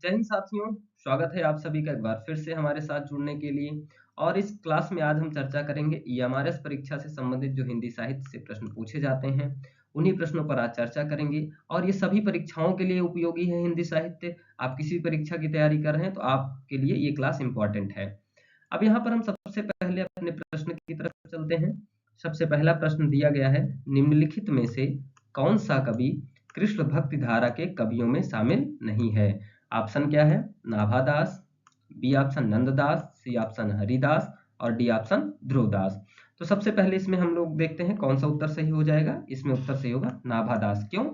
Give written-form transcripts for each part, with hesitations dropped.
जय हिंद साथियों, स्वागत है आप सभी का एक बार फिर से हमारे साथ जुड़ने के लिए। और इस क्लास में आज हम चर्चा करेंगे ईएमआरएस परीक्षा से संबंधित जो हिंदी साहित्य से प्रश्न पूछे जाते हैं, उन्हीं प्रश्नों पर आज चर्चा करेंगे। और ये सभी परीक्षाओं के लिए उपयोगी है हिंदी साहित्य। आप किसी परीक्षा की तैयारी कर रहे हैं तो आपके लिए ये क्लास इंपॉर्टेंट है। अब यहाँ पर हम सबसे पहले अपने प्रश्न की तरफ चलते हैं। सबसे पहला प्रश्न दिया गया है, निम्नलिखित में से कौन सा कवि कृष्ण भक्ति धारा के कवियों में शामिल नहीं है? ऑप्शन क्या है? Nabhadas, B option Nanddas, C option Haridas और डी ऑप्शन ध्रुवदास। तो सबसे पहले इसमें हम लोग देखते हैं कौन सा उत्तर सही हो जाएगा। इसमें उत्तर सही होगा नाभादास। क्यों?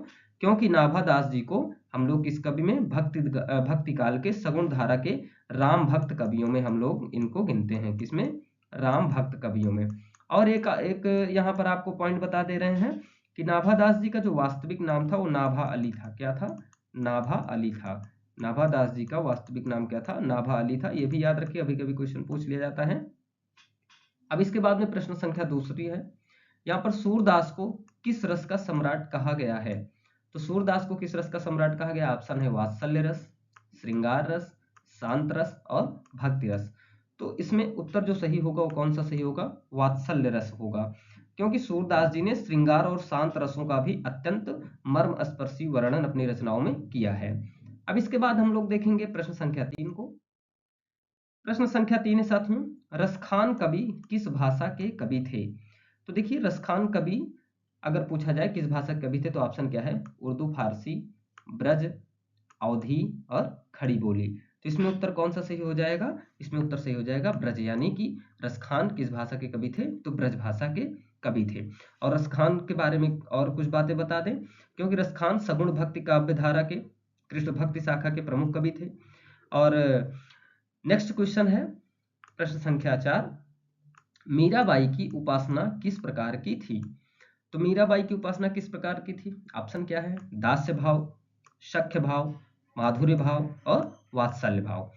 क्योंकि नाभादास जी को हम लोग किस कवि में भक्ति काल के सगुण धारा के राम भक्त कवियों में हम लोग इनको गिनते हैं। किसमें? राम भक्त कवियों में। और एक एक यहाँ पर आपको पॉइंट बता दे रहे हैं कि नाभादास जी का जो वास्तविक नाम था वो नाभा अली था। क्या था? नाभा अली था। नाभादास जी का वास्तविक नाम क्या था? नाभा अली था। ये भी याद रखिए, अभी कभी क्वेश्चन पूछ लिया जाता है। अब इसके बाद में प्रश्न संख्या दूसरी है, यहाँ पर सूरदास को किस रस का सम्राट कहा गया है? तो सूरदास को किस रस का सम्राट कहा गया? ऑप्शन है वात्सल्य रस, श्रृंगार रस, शांत रस और भक्ति रस। तो इसमें उत्तर जो सही होगा वो कौन सा सही होगा? वात्सल्य रस होगा, क्योंकि सूरदास जी ने श्रृंगार और शांत रसों का भी अत्यंत मर्मस्पर्शी वर्णन अपनी रचनाओं में किया है। अब इसके बाद हम लोग देखेंगे प्रश्न संख्या 3 को। प्रश्न संख्या 3 है साथियों, रसखान कवि किस भाषा के कवि थे? तो देखिए, रसखान कवि अगर पूछा जाए किस भाषा के कवि थे तो ऑप्शन क्या है? उर्दू, फारसी, ब्रज, अवधी और खड़ी बोली। तो इसमें उत्तर कौन सा सही हो जाएगा? इसमें उत्तर सही हो जाएगा ब्रज, यानी कि रसखान किस भाषा के कवि थे? तो ब्रज भाषा के कवि थे। और रसखान के बारे में और कुछ बातें बता दें, क्योंकि रसखान सगुण भक्ति काव्य धारा के कृष्ण भक्ति शाखा के प्रमुख कवि थे। और नेक्स्ट क्वेश्चन है प्रश्न संख्या 4, मीराबाई की उपासना किस प्रकार की थी? तो मीराबाई की उपासना किस प्रकार की थी? ऑप्शन क्या है? दास्य भाव, सख्य भाव, माधुर्य भाव और वात्सल्य भाव।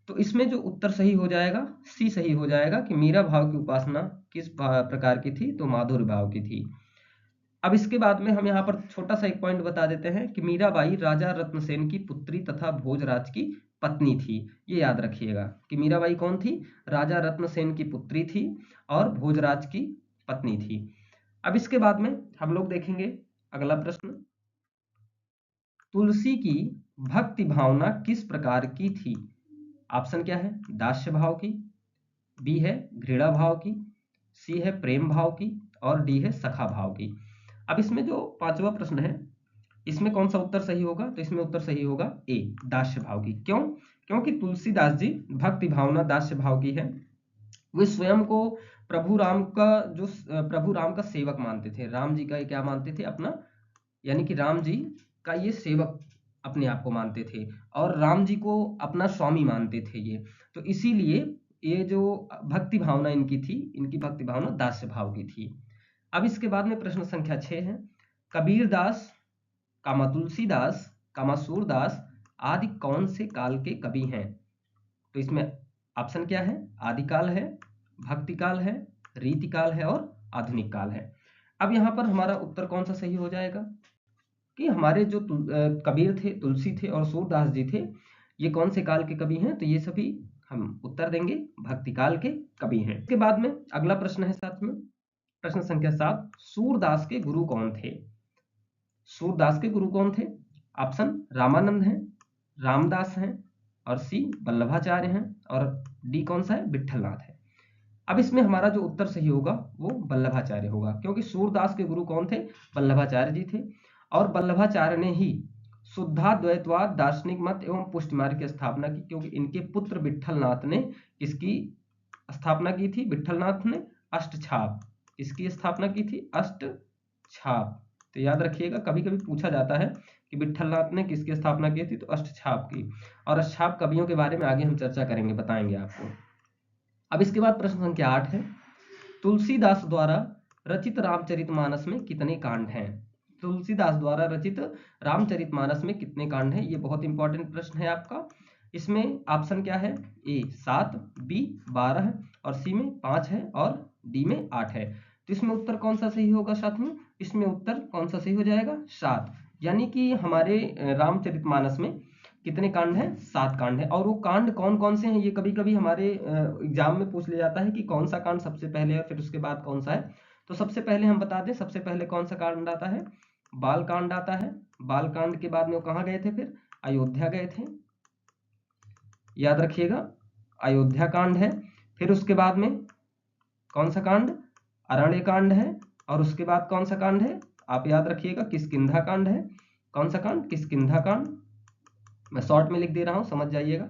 तो इसमें जो उत्तर सही हो जाएगा, सी सही हो जाएगा कि मीरा भाव की उपासना किस प्रकार की थी? तो माधुर्य भाव की थी। अब इसके बाद में हम यहाँ पर छोटा सा एक पॉइंट बता देते हैं कि मीराबाई राजा रत्नसेन की पुत्री तथा भोजराज की पत्नी थी। ये याद रखिएगा कि मीराबाई कौन थी? राजा रत्नसेन की पुत्री थी और भोजराज की पत्नी थी। अब इसके बाद में हम लोग देखेंगे अगला प्रश्न, तुलसी की भक्ति भावना किस प्रकार की थी? ऑप्शन क्या है? दास्य भाव की, बी है घृणा भाव की, सी है प्रेम भाव की और डी है सखा भाव की। अब इसमें जो पांचवा प्रश्न है, इसमें कौन सा उत्तर सही होगा? तो इसमें उत्तर सही होगा ए, दास्य भाव की। क्यों? क्योंकि तुलसीदास जी भक्ति भावना दास्य भाव की है। वे स्वयं को प्रभु राम का सेवक मानते थे। राम जी का क्या मानते थे? अपना, यानी कि राम जी का ये सेवक अपने आप को मानते थे और राम जी को अपना स्वामी मानते थे ये। तो इसीलिए ये जो भक्ति भावना इनकी थी, इनकी भक्ति भावना दास्य भाव की थी। अब इसके बाद में प्रश्न संख्या 6 है, कबीरदास, कामा तुलसीदास, कामा सूरदास आदि कौन से काल के कवि हैं? तो इसमें ऑप्शन क्या है? आदिकाल है, भक्ति काल है, रीति काल है और आधुनिक काल है। अब यहाँ पर हमारा उत्तर कौन सा सही हो जाएगा कि हमारे जो कबीर थे, तुलसी थे और सूरदास जी थे, ये कौन से काल के कवि हैं? तो ये सभी हम उत्तर देंगे भक्ति काल के कवि हैं। इसके बाद में अगला प्रश्न है साथ में प्रश्न संख्या 7, सूरदास के गुरु कौन थे? सूरदास के गुरु कौन थे? ऑप्शन रामानंद हैं, रामदास हैं और सी वल्लभाचार्य हैं और डी कौन सा है? विठलनाथ है। अब इसमें हमारा जो उत्तर सही होगा वो वल्लभाचार्य होगा, क्योंकि सूरदास के गुरु कौन थे? वल्लभाचार्य जी थे। और वल्लभाचार्य ने ही शुद्धाद्वैतवाद दार्शनिक मत एवं पुष्टि मार्ग की स्थापना की, क्योंकि इनके पुत्र विठलनाथ ने किसकी स्थापना की थी? विठलनाथ ने अष्टछाप। किसकी स्थापना की थी? अष्टछाप। तो याद रखिएगा, कभी कभी पूछा जाता है कि विठलनाथ ने किसकी स्थापना की थी? तो अष्टछाप की। और अष्टछाप कवियों के बारे में आगे हम चर्चा करेंगे, बताएंगे आपको। अब इसके बाद प्रश्न संख्या 8 है, तुलसीदास द्वारा रचित रामचरितमानस में कितने कांड हैं? तुलसीदास द्वारा रचित रामचरितमानस में कितने कांड हैं? ये बहुत इंपॉर्टेंट प्रश्न है आपका। इसमें ऑप्शन क्या है? ए 7, बी 12 और सी में 5 है और डी में 8 है। तो इसमें उत्तर कौन सा सही होगा साथियों? इसमें उत्तर कौन सा सही हो जाएगा? 7, यानी कि हमारे रामचरितमानस में कितने कांड हैं? 7 कांड है। और वो कांड कौन कौन से हैं ये कभी कभी हमारे एग्जाम में पूछ लिया जाता है कि कौन सा कांड सबसे पहले है, फिर उसके बाद कौन सा है। तो सबसे पहले हम बता दें, सबसे पहले कौन सा कांड आता है? बाल कांड आता है। बाल कांड के बाद में वो कहाँ गए थे? फिर अयोध्या गए थे, याद रखिएगा, अयोध्या कांड है। फिर उसके बाद में कौन सा कांड? अरण्य कांड है। और उसके बाद कौन सा कांड है? आप याद रखिएगा, किष्किंधा कांड है। कौन सा कांड? किष्किंधा कांड। मैं शॉर्ट में लिख दे रहा हूं, समझ जाइएगा।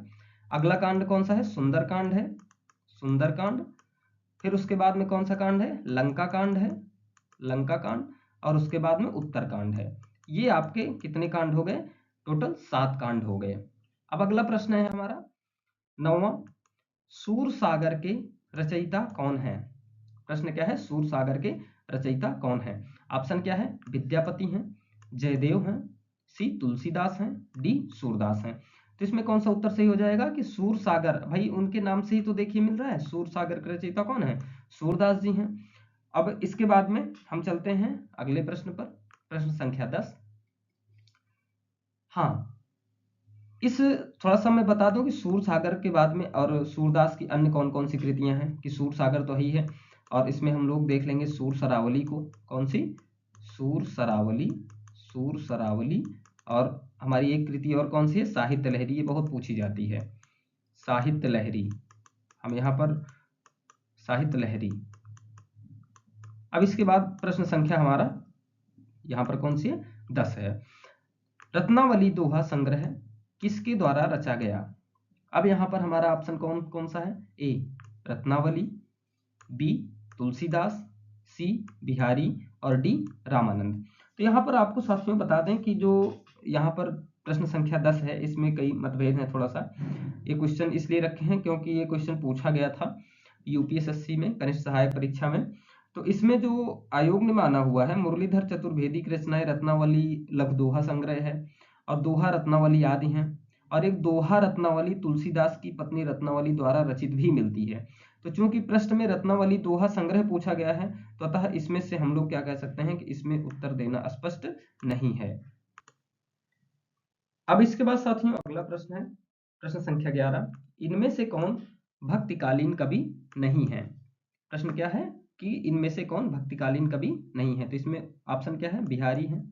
अगला कांड कौन सा है? सुंदर कांड है, सुंदर कांड। फिर उसके बाद में कौन सा कांड है? लंका कांड है, लंका कांड। और उसके बाद में उत्तर कांड है। ये आपके कितने कांड हो गए? टोटल 7 कांड हो गए। अब अगला प्रश्न है हमारा 9वां, सूर सागर के रचयिता कौन है? प्रश्न क्या है? सूर सागर के रचयिता कौन है? ऑप्शन क्या है? विद्यापति हैं, जयदेव हैं, सी तुलसीदास हैं, डी सूरदास हैं। तो इसमें कौन सा उत्तर सही हो जाएगा कि सूर सागर, भाई उनके नाम से ही तो देखिए मिल रहा है, सूर सागर के रचयिता कौन है? सूरदास जी हैं। अब इसके बाद में हम चलते हैं अगले प्रश्न पर, प्रश्न संख्या 10। हाँ, इस थोड़ा सा मैं बता दूं कि सूर सागर के बाद में और सूरदास की अन्य कौन कौन सी कृतियां हैं, कि सूर सागर तो ही है, और इसमें हम लोग देख लेंगे सूर सरावली को। कौन सी? सूर सरावली, सूर सरावली। और हमारी एक कृति और कौन सी है? साहित्य लहरी, ये बहुत पूछी जाती है, साहित्य लहरी। हम यहाँ पर साहित्य लहरी। अब इसके बाद प्रश्न संख्या हमारा यहाँ पर कौन सी है? 10 है। रत्नावली दोहा संग्रह किसके द्वारा रचा गया? अब यहाँ पर हमारा ऑप्शन कौन कौन सा है? ए रत्नावली, बी तुलसीदास, सी बिहारी, और डी रामानंद। तो यहाँ पर आपको साथियों बता दें कि जो यहाँ पर प्रश्न संख्या 10 है, इसमें कई मतभेद हैं थोड़ा सा। ये क्वेश्चन इसलिए रखे हैं क्योंकि ये क्वेश्चन पूछा गया था यूपीएसएससी में, कनिष्ठ सहायक परीक्षा में। तो इसमें जो आयोग ने माना हुआ है, मुरलीधर चतुर्वेदी की रचनाएं रत्नावली लघु दोहा संग्रह है, और दोहा रत्नावली आदि हैं, और एक दोहा रत्नावली तुलसीदास की पत्नी रत्नावली द्वारा रचित भी मिलती है। तो चूंकि प्रश्न में रत्नावली दोहा संग्रह पूछा गया है, तो अतः इसमें से हम लोग क्या कह सकते हैं कि इसमें उत्तर देना स्पष्ट नहीं है। अब इसके बाद साथियों अगला प्रश्न है प्रश्न संख्या 11, इनमें से कौन भक्तिकालीन कवि नहीं है? प्रश्न क्या है कि इनमें से कौन भक्तिकालीन कवि नहीं है? तो इसमें ऑप्शन क्या है? बिहारी है,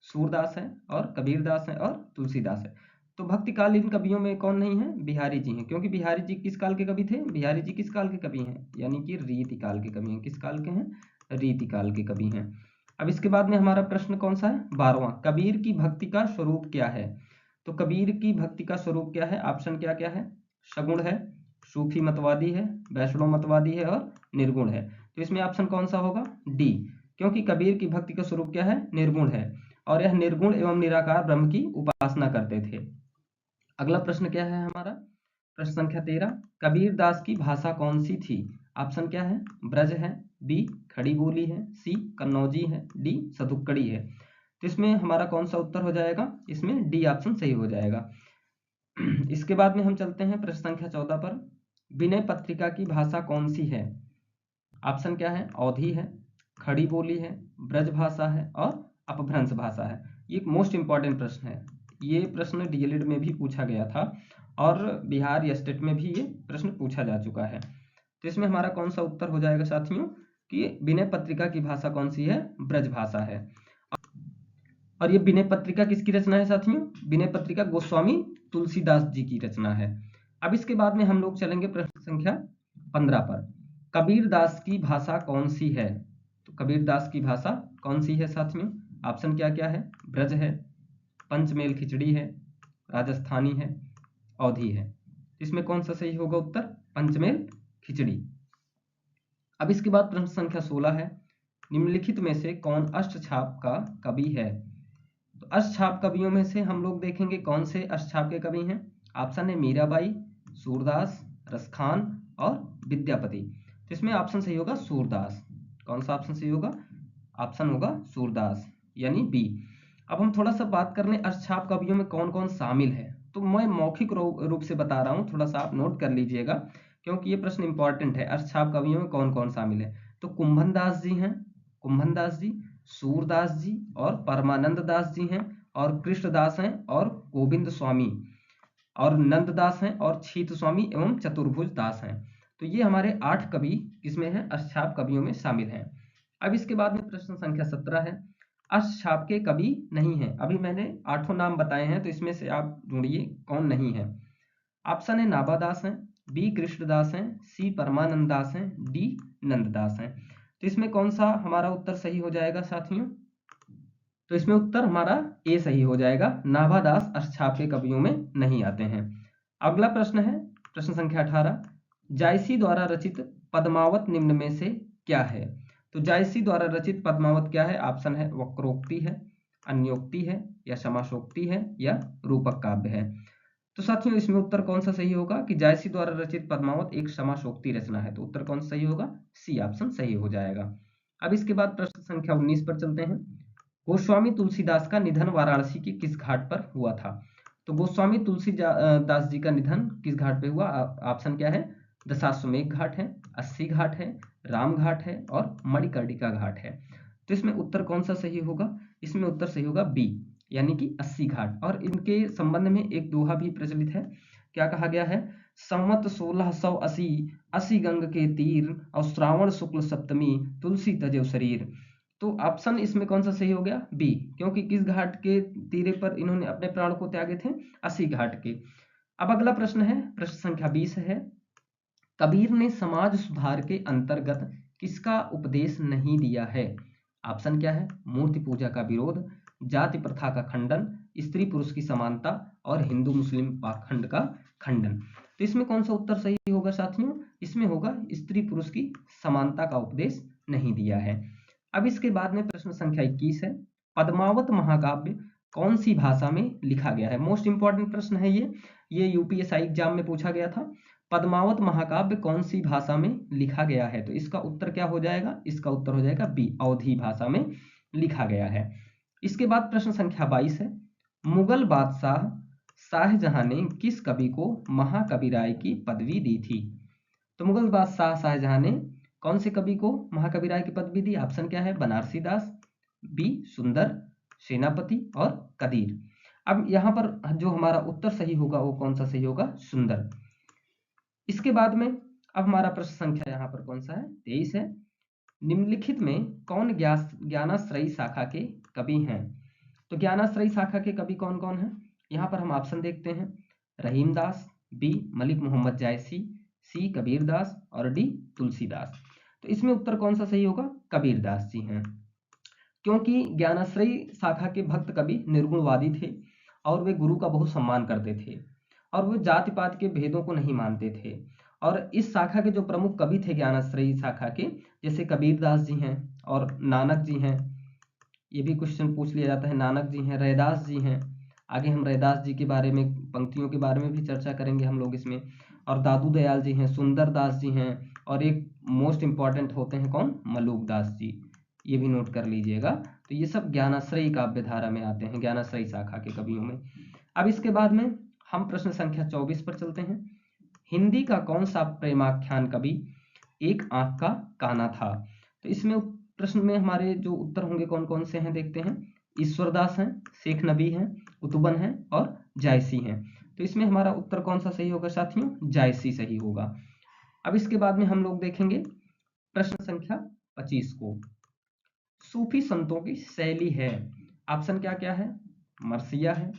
सूरदास है, और कबीरदास है, और तुलसीदास है। तो भक्तिकालीन कवियों में कौन नहीं है? बिहारी जी हैं, क्योंकि बिहारी जी किस काल के कवि थे? बिहारी जी किस काल के कवि हैं? यानी कि रीतिकाल के कवि हैं। किस काल के हैं? रीतिकाल के कवि हैं। अब इसके बाद में हमारा प्रश्न कौन सा है? 12वां, कबीर की भक्ति का स्वरूप क्या है? तो कबीर की भक्ति का स्वरूप क्या है? ऑप्शन क्या क्या है? सगुण है, सूफी मतवादी है, वैष्णव मतवादी है, और निर्गुण है। तो इसमें ऑप्शन कौन सा होगा? डी, क्योंकि कबीर की भक्ति का स्वरूप क्या है? निर्गुण है, और यह निर्गुण एवं निराकार ब्रह्म की उपासना करते थे। अगला प्रश्न क्या है हमारा? प्रश्न संख्या 13, कबीर दास की भाषा कौन सी थी? ऑप्शन क्या है? ब्रज है, बी खड़ी बोली है, सी कन्नौजी है, डी सदुक्कड़ी है। तो इसमें हमारा कौन सा उत्तर हो जाएगा? इसमें डी ऑप्शन सही हो जाएगा। इसके बाद में हम चलते हैं प्रश्न संख्या 14 पर, विनय पत्रिका की भाषा कौन सी है? ऑप्शन क्या है? अवधी है, खड़ी बोली है, ब्रज भाषा है, और अपभ्रंश भाषा है। ये एक मोस्ट इंपॉर्टेंट प्रश्न है, ये प्रश्न डीएलएड में भी पूछा गया था, और बिहार स्टेट में भी ये प्रश्न पूछा जा चुका है। तो इसमें हमारा कौन सा उत्तर हो जाएगा साथियों कि विनय पत्रिका की भाषा कौन सी है? ब्रज भाषा है। और ये विनय पत्रिका किसकी रचना है साथियों? विनय पत्रिका गोस्वामी तुलसीदास जी की रचना है। अब इसके बाद में हम लोग चलेंगे प्रश्न संख्या 15 पर, कबीर दास की भाषा कौन सी है? तो कबीर दास की भाषा कौन सी है साथियों? ऑप्शन क्या क्या है? ब्रज है, पंचमेल खिचड़ी है, राजस्थानी है, अवधी है। इसमें कौन सा सही होगा उत्तर? पंचमेल खिचड़ी। अब इसके बाद प्रश्न संख्या 16 है, निम्नलिखित में से कौन अष्टछाप का कवि है? तो अष्टछाप कवियों में से हम लोग देखेंगे कौन से अष्टछाप के कवि हैं। ऑप्शन है मीराबाई, सूरदास, रसखान, और विद्यापति। तो इसमें ऑप्शन सही होगा सूरदास। कौन सा ऑप्शन सही होगा? ऑप्शन होगा सूरदास, यानी बी। अब हम थोड़ा सा बात कर लें अष्टछाप कवियों में कौन कौन शामिल है। तो मैं मौखिक रूप से बता रहा हूँ, थोड़ा सा आप नोट कर लीजिएगा, क्योंकि ये प्रश्न इंपॉर्टेंट है। अष्टछाप कवियों में कौन कौन शामिल है? तो कुंभन दास जी हैं, कुंभन दास जी, सूरदास जी, और परमानंद दास जी हैं, और कृष्णदास हैं, और गोविंद स्वामी। और नंददास हैं और छीत स्वामी एवं चतुर्भुज दास हैं। तो ये हमारे 8 कवि किसमें हैं, अष्टछाप कवियों में शामिल हैं। अब इसके बाद में प्रश्न संख्या 17 है, अष्टछाप के कवि नहीं हैं। अभी मैंने 8 नाम बताए हैं, तो इसमें से आप ढूंढिए कौन नहीं है। ऑप्शन है नाभादास हैं, बी कृष्णदास हैं, सी परमानंद दास हैं, डी नंददास हैं। तो इसमें कौन सा हमारा उत्तर सही हो जाएगा साथियों? तो इसमें उत्तर हमारा ए सही हो जाएगा, नाभादास अष्टछाप के कवियों में नहीं आते हैं। अगला प्रश्न है प्रश्न संख्या 18, जायसी द्वारा रचित पद्मावत निम्न में से क्या है? तो जायसी द्वारा रचित पद्मावत क्या है? ऑप्शन है वक्रोक्ति है, अन्योक्ति है, या समासोक्ति है, या रूपक काव्य है। तो साथियों इसमें उत्तर कौन सा सही होगा कि जायसी द्वारा रचित पद्मावत एक समासोक्ति रचना है। तो उत्तर कौन सा सही होगा? सी ऑप्शन सही हो जाएगा। अब इसके बाद प्रश्न संख्या 19 पर चलते हैं। गोस्वामी तुलसीदास का निधन वाराणसी के किस घाट पर हुआ था? तो गोस्वामी तुलसीदास जी का निधन किस घाट पे हुआ? ऑप्शन क्या है? दशाश्वमेध घाट है, अस्सी घाट है, राम घाट है, और मणिकर्णिका घाट है। तो इसमें उत्तर कौन सा सही होगा? इसमें उत्तर सही होगा बी, यानी कि अस्सी घाट। और इनके संबंध में एक दोहा भी प्रचलित है। क्या कहा गया है? संवत 1680 अस्सी गंग के तीर, और श्रावण शुक्ल सप्तमी तुलसी तजेव शरीर। तो ऑप्शन इसमें कौन सा सही हो गया? बी, क्योंकि किस घाट के तीरे पर इन्होंने अपने प्राण को त्यागे थे? अस्सी घाट के। अब अगला प्रश्न है प्रश्न संख्या 20 है, कबीर ने समाज सुधार के अंतर्गत किसका उपदेश नहीं दिया है? ऑप्शन क्या है? मूर्ति पूजा का विरोध, जाति प्रथा का खंडन, स्त्री पुरुष की समानता, और हिंदू मुस्लिम पाखंड का खंडन। तो इसमें कौन सा उत्तर सही होगा साथियों? इसमें होगा स्त्री पुरुष की समानता का उपदेश नहीं दिया है। अब इसके बाद में प्रश्न संख्या 21 है, पद्मावत महाकाव्य कौन सी भाषा में लिखा गया है? मोस्ट इंपॉर्टेंट प्रश्न है ये यूपीएससी एग्जाम में पूछा गया था। पद्मावत महाकाव्य कौन सी भाषा में लिखा गया है? तो इसका उत्तर क्या हो जाएगा? इसका उत्तर हो जाएगा बी, अवधी भाषा में लिखा गया है। इसके बाद प्रश्न संख्या 22 है, मुगल बादशाह शाहजहां ने किस कवि को महाकवि राय की पदवी दी थी? तो मुगल बादशाह शाहजहां ने कौन से कवि को महाकवि राय की पदवी दी? ऑप्शन क्या है? बनारसी दास, बी सुंदर, सेनापति, और कदीर। अब यहाँ पर जो हमारा उत्तर सही होगा वो कौन सा सही होगा? सुंदर। इसके बाद में अब हमारा प्रश्न संख्या यहाँ पर कौन सा है? 23 है, निम्नलिखित में कौन ज्ञानाश्रयी शाखा के कवि हैं? तो ज्ञानाश्रयी शाखा के कवि कौन कौन है? यहाँ पर हम ऑप्शन देखते हैं, रहीम दास, बी मलिक मोहम्मद जायसी, सी कबीर दास, और डी तुलसीदास। तो इसमें उत्तर कौन सा सही होगा? कबीर दास जी हैं, क्योंकि ज्ञानाश्रयी शाखा के भक्त कवि निर्गुणवादी थे और वे गुरु का बहुत सम्मान करते थे, और वो जाति पात के भेदों को नहीं मानते थे। और इस शाखा के जो प्रमुख कवि थे ज्ञानाश्रयी शाखा के, जैसे कबीर दास जी हैं और नानक जी हैं, ये भी क्वेश्चन पूछ लिया जाता है, नानक जी हैं, रैदास जी हैं। आगे हम रैदास जी के बारे में, पंक्तियों के बारे में भी चर्चा करेंगे हम लोग इसमें। और दादू दयाल जी हैं, सुंदर दास जी हैं, और एक मोस्ट इंपॉर्टेंट होते हैं कौन? मलूक दास जी, ये भी नोट कर लीजिएगा। तो ये सब ज्ञानाश्रयी काव्य धारा में आते हैं, ज्ञानाश्रयी शाखा के कवियों में। अब इसके बाद में हम प्रश्न संख्या 24 पर चलते हैं, हिंदी का कौन सा प्रेमाख्यान कवि एक आंख का काना था? तो इसमें प्रश्न में हमारे जो उत्तर होंगे कौन कौन से हैं देखते हैं, ईश्वरदास हैं, शेख नबी हैं, कुतुबन हैं, और जायसी हैं। तो इसमें हमारा उत्तर कौन सा सही होगा साथियों? जायसी सही होगा। अब इसके बाद में हम लोग देखेंगे प्रश्न संख्या 25 को, सूफी संतों की शैली है। ऑप्शन क्या क्या है? मरसिया है,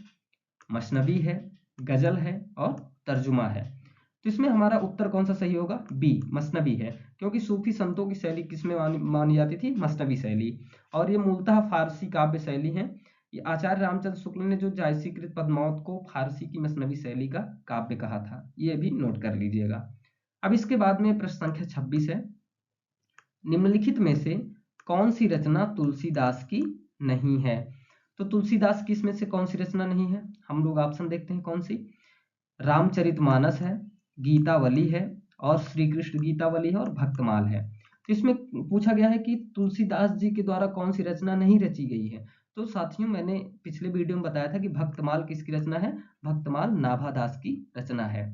मसनबी है, गजल है, और तर्जुमा है। तो इसमें हमारा उत्तर कौन सा सही होगा? बी मसनबी है, क्योंकि सूफी संतों की शैली किसमें मानी जाती थी? मसनबी शैली। और ये मूलतः फारसी काव्य शैली है। ये आचार्य रामचंद्र शुक्ल ने जो जायसीकृत पद्मावत को फारसी की मसनबी शैली का काव्य कहा था, ये भी नोट कर लीजिएगा। अब इसके बाद में प्रश्न संख्या 26 है, निम्नलिखित में से कौन सी रचना तुलसीदास की नहीं है? तो तुलसीदास की इसमें से कौन सी रचना नहीं है? हम लोग ऑप्शन देखते हैं कौन सी। रामचरितमानस है, गीतावली है, और श्री कृष्ण गीतावली है, और भक्तमाल है। तो इसमें पूछा गया है कि तुलसीदास जी के द्वारा कौन सी रचना नहीं रची गई है। तो साथियों मैंने पिछले वीडियो में बताया था कि भक्तमाल किसकी रचना है? भक्तमाल नाभादास की रचना है।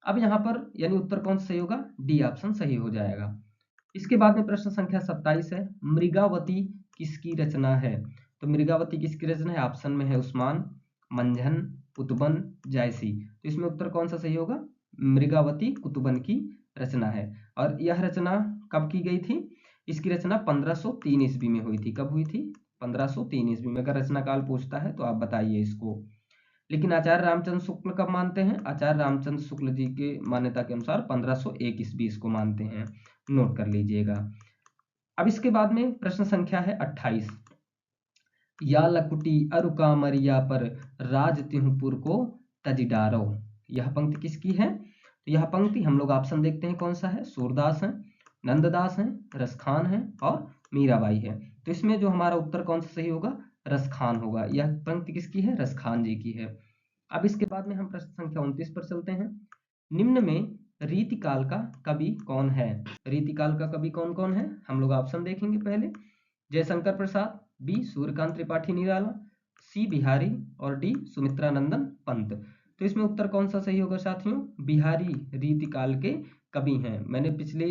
अब यहाँ पर यानी उत्तर कौन सा सही होगा? डी ऑप्शन सही हो जाएगा। इसके बाद में प्रश्न संख्या 27 है, मृगावती किसकी रचना है? तो मृगावती किसकी रचना है? ऑप्शन में है उस्मान, मंझन, कुतुबन जायसी। तो इसमें उत्तर कौन सा सही होगा? मृगावती कुतुबन की रचना है। और यह रचना कब की गई थी? इसकी रचना 1503 ईस्वी में हुई थी। कब हुई थी? 1503 ईस्वी में। अगर रचना काल पूछता है तो आप बताइए इसको। लेकिन आचार्य रामचंद्र शुक्ल कब मानते हैं? आचार्य रामचंद्र शुक्ल जी के मान्यता के अनुसार 1501 ईस्वी इसको मानते हैं, नोट कर लीजिएगा। अब इसके बाद में प्रश्न संख्या है 28। या लकुटी अरुका मरिया पर राज तिहुपुर को तजिडारो। यह पंक्ति किसकी है? तो यह पंक्ति हम लोग ऑप्शन देखते हैं कौन सा है। सूरदास है, नंददास है, रसखान है और मीराबाई है। तो इसमें जो हमारा उत्तर कौन सा सही होगा? रसखान होगा। यह पंक्ति किसकी है? रसखान जी की है। अब इसके बाद में हम प्रश्न संख्या 29 पर चलते हैं। निम्न में रीतिकाल का कवि कौन है? रीतिकाल का कवि कौन कौन है? हम लोग ऑप्शन देखेंगे पहले। जयशंकर प्रसाद, बी सूर्यकांत त्रिपाठी निराला, सी बिहारी और डी सुमित्रानंदन पंत। तो इसमें उत्तर कौन सा सही होगा साथियों? बिहारी रीतिकाल के कवि हैं। मैंने पिछले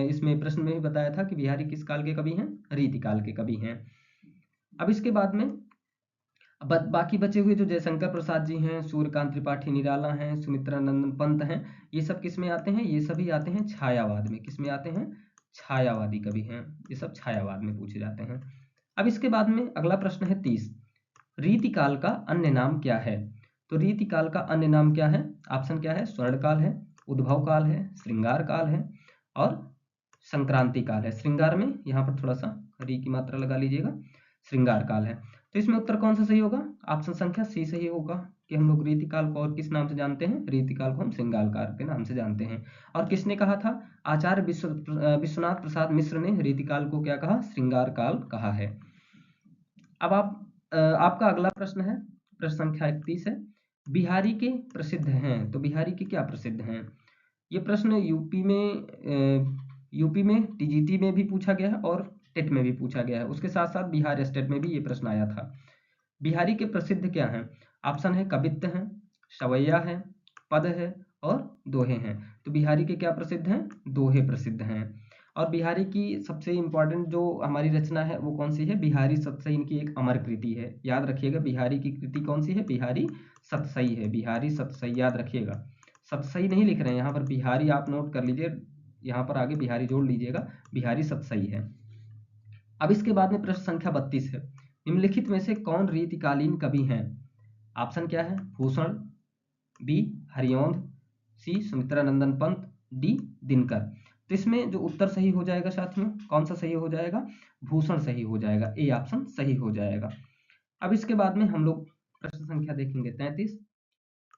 इसमें प्रश्न में भी बताया था कि बिहारी किस काल के कवि हैं? रीतिकाल के कवि हैं। अब इसके बाद में बाकी बचे हुए जो जयशंकर प्रसाद जी हैं, सूर्यकांत त्रिपाठी निराला हैं, सुमित्रानंदन पंत हैं, ये सब किस में आते हैं? ये सभी आते हैं छायावाद में। किस में आते हैं? छायावादी कवि हैं। ये सब छायावाद में पूछे जाते हैं। अब इसके बाद में अगला प्रश्न है 30। रीतिकाल का अन्य नाम क्या है? तो रीतिकाल का अन्य नाम क्या है? ऑप्शन क्या है? स्वर्णकाल है, उद्भव काल है, श्रृंगार काल है और संक्रांति काल है। श्रृंगार में यहाँ पर थोड़ा सा री की मात्रा लगा लीजिएगा, श्रृंगार काल है। तो इसमें उत्तर कौन सा सही होगा? ऑप्शन संख्या सी सही होगा कि हम लोग रीतिकाल को और किस नाम से जानते हैं? रीतिकाल को हम श्रृंगार काल के नाम से जानते हैं। और किसने कहा था? आचार्य विश्वनाथ प्रसाद मिश्र ने रीतिकाल को क्या कहा? श्रृंगार काल कहा है। अब आपका अगला प्रश्न है, प्रश्न संख्या 31 है। बिहारी के प्रसिद्ध हैं। तो बिहारी के क्या प्रसिद्ध हैं? ये प्रश्न यूपी में टीजीटी में भी पूछा गया है और टेट में भी पूछा गया है। उसके साथ साथ बिहार स्टेट में भी ये प्रश्न आया था। बिहारी के प्रसिद्ध क्या हैं? ऑप्शन है कवित्त हैं, सवैया है, पद है और दोहे हैं। तो बिहारी के क्या प्रसिद्ध हैं? दोहे प्रसिद्ध हैं। और बिहारी की सबसे इंपॉर्टेंट जो हमारी रचना है वो कौन सी है? बिहारी सतसई इनकी एक अमर कृति है। याद रखिएगा, बिहारी की कृति कौन सी है? बिहारी सतसई है। बिहारी सतसई याद रखिएगा, सतसई नहीं लिख रहे हैं यहाँ पर, बिहारी आप नोट कर लीजिए, यहाँ पर आगे बिहारी जोड़ लीजिएगा, बिहारी सतसई है। अब इसके बाद में प्रश्न संख्या 32 है। निम्नलिखित में से कौन रीतिकालीन कवि हैं? ऑप्शन क्या है? भूषण, बी हरिऔंध, सी सुमित्रानंदन पंत, डी दिनकर। तो इसमें जो उत्तर सही हो जाएगा साथियों, कौन सा सही हो जाएगा? भूषण सही हो जाएगा, ए ऑप्शन सही हो जाएगा। अब इसके बाद में हम लोग प्रश्न संख्या देखेंगे 33।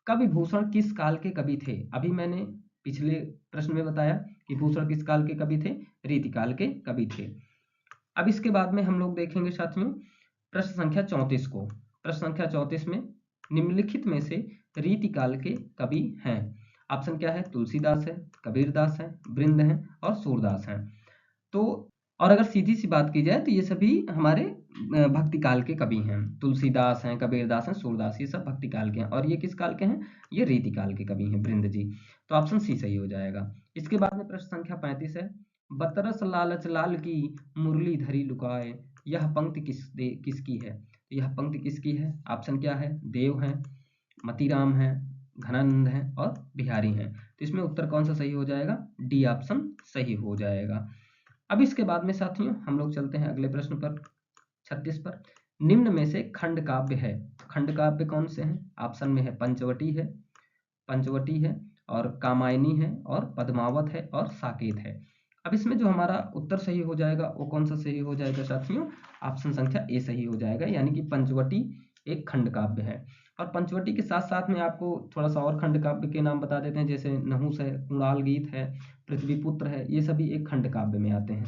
कवि भूषण किस काल के कवि थे? अभी मैंने पिछले प्रश्न में बताया कि भूषण किस काल के कवि थे? रीतिकाल के कवि थे। अब इसके बाद में हम लोग देखेंगे साथियों प्रश्न संख्या 34 को। प्रश्न संख्या 34 में निम्नलिखित में से रीतिकाल के कवि हैं। ऑप्शन क्या है? तुलसीदास है, कबीरदास है, वृंद है और सूरदास है। तो और अगर सीधी सी बात की जाए तो ये सभी हमारे भक्ति काल के कवि हैं। तुलसीदास हैं, कबीरदास हैं, सूरदास, ये सब भक्ति काल के हैं। और ये किस काल के हैं? ये रीतिकाल के कवि हैं, वृंद जी। तो ऑप्शन सी सही हो जाएगा। इसके बाद में प्रश्न संख्या 35 है। बतरस लालच लाल की मुरली धरी लुकाए, यह पंक्ति किसकी है? यह पंक्ति किसकी है? ऑप्शन क्या है? देव है, मतीराम है, घनानंद है और बिहारी हैं। तो इसमें उत्तर कौन सा सही हो जाएगा? डी ऑप्शन सही हो जाएगा। अब इसके बाद में साथियों हम लोग चलते हैं अगले प्रश्न पर, 36 पर। निम्न में से खंड काव्य है। खंड काव्य कौन से हैं? ऑप्शन में है पंचवटी है और कामायनी है और पद्मावत है और साकेत है। अब इसमें जो हमारा उत्तर सही हो जाएगा वो कौन सा सही हो जाएगा साथियों? ऑप्शन संख्या ए सही हो जाएगा, यानी कि पंचवटी एक खंड काव्य है। और पंचवटी के साथ साथ में आपको थोड़ा सा और खंड काव्य के नाम बता देते हैं, जैसे नहुस है, कुणाल गीत है, पृथ्वीपुत्र है, ये सभी एक खंड काव्य में आते हैं।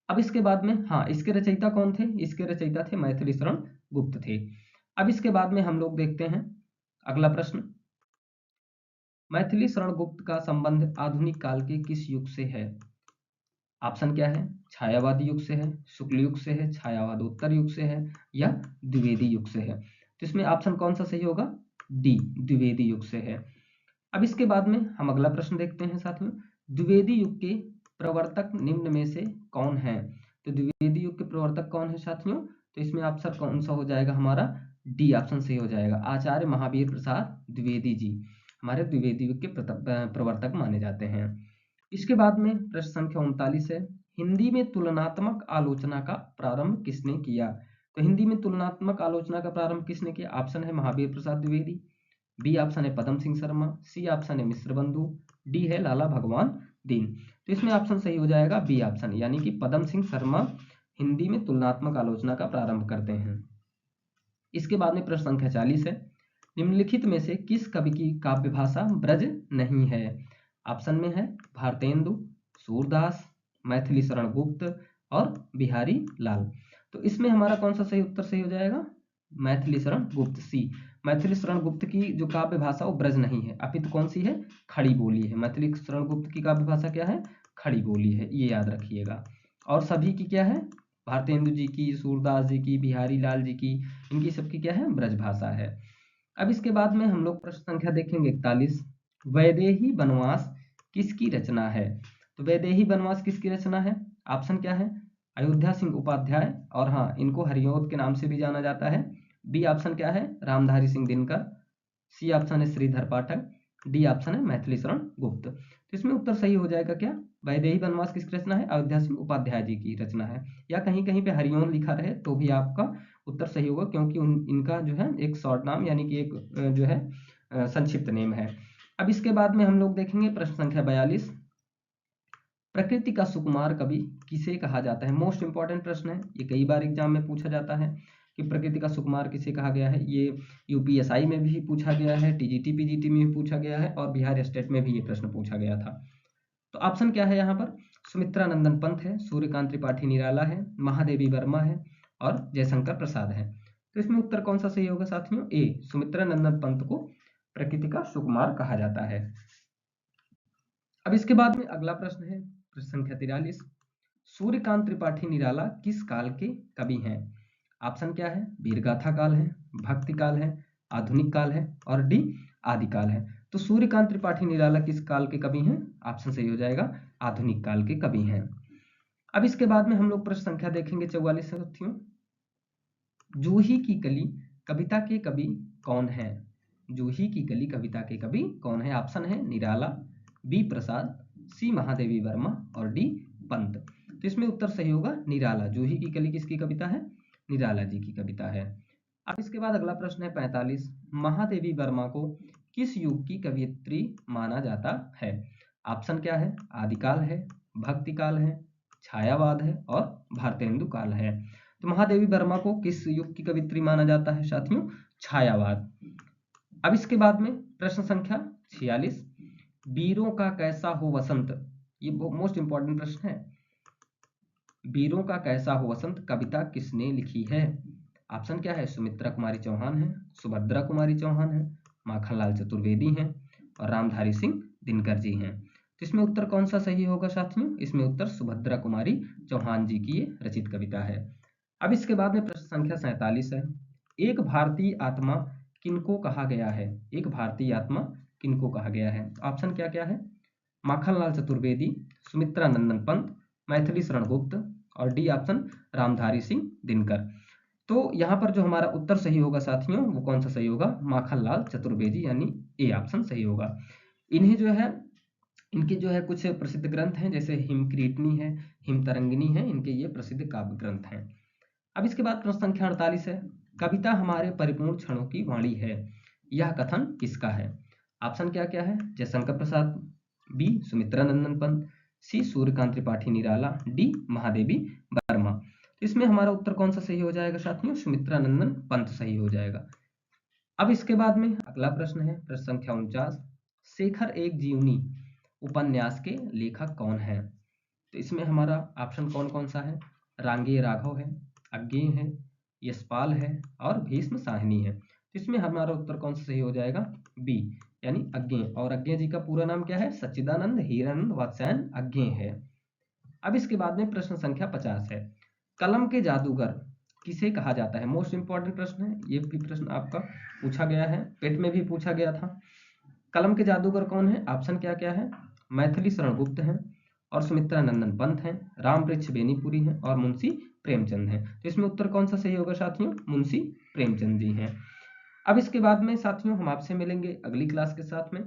अब इसके बाद में हाँ, इसके रचयिता कौन थे? इसके रचयिता थे मैथिली शरण गुप्त थे। अब इसके बाद में हम लोग देखते हैं अगला प्रश्न। मैथिली शरण गुप्त का संबंध आधुनिक काल के किस युग से है? ऑप्शन क्या है? छायावादी युग से है, शुक्ल युग से है, छायावादोत्तर युग से है या द्विवेदी युग से है। तो इसमें ऑप्शन कौन सा सही होगा? डी द्विवेदी युग से है। अब इसके बाद में हम अगला प्रश्न देखते हैं साथियों। द्विवेदी युग के प्रवर्तक निम्न में से कौन है? तो द्विवेदी युग के प्रवर्तक कौन है साथियों? तो इसमें ऑप्शन कौन सा हो जाएगा हमारा? डी ऑप्शन सही हो जाएगा। आचार्य महावीर प्रसाद द्विवेदी जी हमारे द्विवेदी के प्रवर्तक माने जाते हैं। इसके बाद में प्रश्न संख्या 39 है, हिंदी में तुलनात्मक आलोचना का प्रारंभ किसने किया? तो हिंदी में तुलनात्मक आलोचना का प्रारंभ किसने किया? ऑप्शन है महावीर प्रसाद द्विवेदी, बी ऑप्शन है पदम सिंह शर्मा, सी ऑप्शन है मिश्र बंधु, डी है लाला भगवान दीन। तो इसमें ऑप्शन सही हो जाएगा बी ऑप्शन, यानी कि पदम सिंह शर्मा हिंदी में तुलनात्मक आलोचना का प्रारंभ करते हैं। इसके बाद में प्रश्न संख्या 40 है, निम्नलिखित में से किस कवि की काव्य भाषा ब्रज नहीं है? ऑप्शन में है भारतेंदु, सूरदास, मैथिली शरण गुप्त और बिहारी लाल। तो इसमें हमारा कौन सा सही उत्तर सही हो जाएगा? मैथिली शरण गुप्त, सी। मैथिली शरण गुप्त की जो काव्य भाषा वो ब्रज नहीं है, अपितु कौन सी है? खड़ी बोली है। मैथिली शरण गुप्त की काव्य भाषा क्या है? खड़ी बोली है, ये याद रखिएगा। और सभी की क्या है? भारतेंदु जी की, सूरदास जी की, बिहारी लाल जी की, इनकी सबकी क्या है? ब्रज भाषा है। अब इसके बाद में हम लोग प्रश्न संख्या देखेंगे 41, वैदेही वनवास किसकी रचना है? तो वैदेही वनवास किसकी रचना है? ऑप्शन क्या है? अयोध्या सिंह उपाध्याय, और हाँ, इनको हरिऔध के नाम से भी जाना जाता है। बी ऑप्शन क्या है? रामधारी सिंह दिनकर, सी ऑप्शन है श्रीधर पाठक, डी ऑप्शन है मैथिली शरण गुप्त। तो इसमें उत्तर सही हो जाएगा क्या? वैदेही वनवास किसकी रचना है? अयोध्या सिंह उपाध्याय जी की रचना है, या कहीं कहीं पे हरिओम लिखा रहे तो भी आपका उत्तर सही होगा, क्योंकि इनका जो है एक शॉर्ट नाम, यानी कि एक जो है संक्षिप्त नेम है। अब इसके बाद में हम लोग देखेंगे प्रश्न संख्या 42, प्रकृति का सुकुमार कवि किसे कहा जाता है? मोस्ट इंपॉर्टेंट प्रश्न है, ये कई बार एग्जाम में पूछा जाता है कि प्रकृति का सुकुमार किसे कहा गया है। ये यूपीएसआई में भी पूछा गया है, टीजीटी पीजीटी में भी पूछा गया है, और बिहार स्टेट में भी ये प्रश्न पूछा गया था। तो ऑप्शन क्या है यहाँ पर? सुमित्रा नंदन पंत है, सूर्यकांत त्रिपाठी निराला है, महादेवी वर्मा है और जयशंकर प्रसाद है। तो इसमें उत्तर कौन सा सही होगा साथियों? ए, सुमित्रा नंदन पंत को प्रकृति का सुकुमार कहा जाता है। अब इसके बाद में अगला प्रश्न है प्रश्न संख्या 43, सूर्यकांत त्रिपाठी निराला किस काल के कवि हैं? ऑप्शन क्या है? वीरगाथा काल है, भक्ति काल है, आधुनिक काल है और डी आदिकाल है। तो सूर्यकांत त्रिपाठी निराला किस काल के कवि हैं? ऑप्शन सही हो जाएगा आधुनिक काल के कवि हैं। अब इसके बाद में हम लोग प्रश्न संख्या देखेंगे 44 साथियों, जूही की कली कविता के कवि कौन है? जूही की कली कविता के कवि कौन है? ऑप्शन है निराला, बी प्रसाद, सी महादेवी वर्मा और डी पंत। तो इसमें उत्तर सही होगा निराला। जूही की कली किसकी कविता है? निराला जी की कविता है। अब इसके बाद अगला प्रश्न है 45, महादेवी वर्मा को किस युग की कवियत्री माना जाता है? ऑप्शन क्या है? आदिकाल है, भक्ति काल है, छायावाद है और भारतेंदु काल है। तो महादेवी वर्मा को किस युग की कवियत्री माना जाता है साथियों? छायावाद। अब इसके बाद में प्रश्न संख्या 46, वीरों का कैसा हो वसंत, ये मोस्ट इंपॉर्टेंट प्रश्न है। वीरों का कैसा हो वसंत कविता किसने लिखी है? ऑप्शन क्या है? सुमित्रा कुमारी चौहान है, सुभद्रा कुमारी चौहान है, माखनलाल चतुर्वेदी हैं और रामधारी सिंह दिनकर जी हैं। तो इसमें उत्तर कौन सा सही होगा साथियों? इसमें उत्तर सुभद्रा कुमारी चौहान जी की रचित कविता है। अब इसके बाद में प्रश्न संख्या 47 है, एक भारतीय आत्मा किनको कहा गया है? एक भारतीय आत्मा किनको कहा गया है? ऑप्शन क्या क्या है? माखनलाल चतुर्वेदी, सुमित्रा नंदन पंत, मैथिली शरण गुप्त और डी ऑप्शन रामधारी सिंह दिनकर। तो यहाँ पर जो हमारा उत्तर सही होगा साथियों, वो कौन सा सही होगा? माखनलाल चतुर्वेदी, यानी ए ऑप्शन सही होगा। इन्हें जो है, इनके जो है कुछ प्रसिद्ध ग्रंथ हैं, जैसे हिमकीर्तनी है, हिमतरंगिनी है, इनके ये प्रसिद्ध काव्य ग्रंथ हैं। अब इसके बाद प्रश्न संख्या 48 है, कविता हमारे परिपूर्ण क्षणों की वाणी है, यह कथन किसका है? ऑप्शन क्या क्या है? जयशंकर प्रसाद, बी सुमित्रा नंदन पंत, सी सूर्यकांत त्रिपाठी निराला, डी महादेवी वर्मा। तो इसमें हमारा उत्तर कौन सा सही हो जाएगा साथियों? सुमित्रा नंदन पंत सही हो जाएगा। अब इसके बाद में अगला प्रश्न है प्रश्न संख्या 49, शेखर एक जीवनी उपन्यास के लेखक कौन है? तो इसमें हमारा ऑप्शन कौन कौन सा है? रांगेय राघव है, अज्ञेय है, यशपाल है और भीष्म साहनी है। तो इसमें हमारा उत्तर कौन सा सही हो जाएगा? बी, यानी अज्ञेय। और अज्ञेय जी का पूरा नाम क्या है? सच्चिदानंद हीरानंद वात्स्यायन अज्ञेय है। अब इसके बाद में प्रश्न संख्या 50 है, कलम के जादूगर किसे कहा जाता है? मोस्ट इंपॉर्टेंट प्रश्न है, ये भी प्रश्न आपका पूछा गया है, पेट में भी पूछा गया था। कलम के जादूगर कौन है? ऑप्शन क्या क्या है? मैथिली शरण गुप्त हैं और सुमित्रा नंदन पंत हैं, रामवृक्ष बेनीपुरी हैं और मुंशी प्रेमचंद हैं। तो इसमें उत्तर कौन सा सही होगा साथियों? मुंशी प्रेमचंद जी हैं। अब इसके बाद में साथियों हम आपसे मिलेंगे अगली क्लास के साथ में।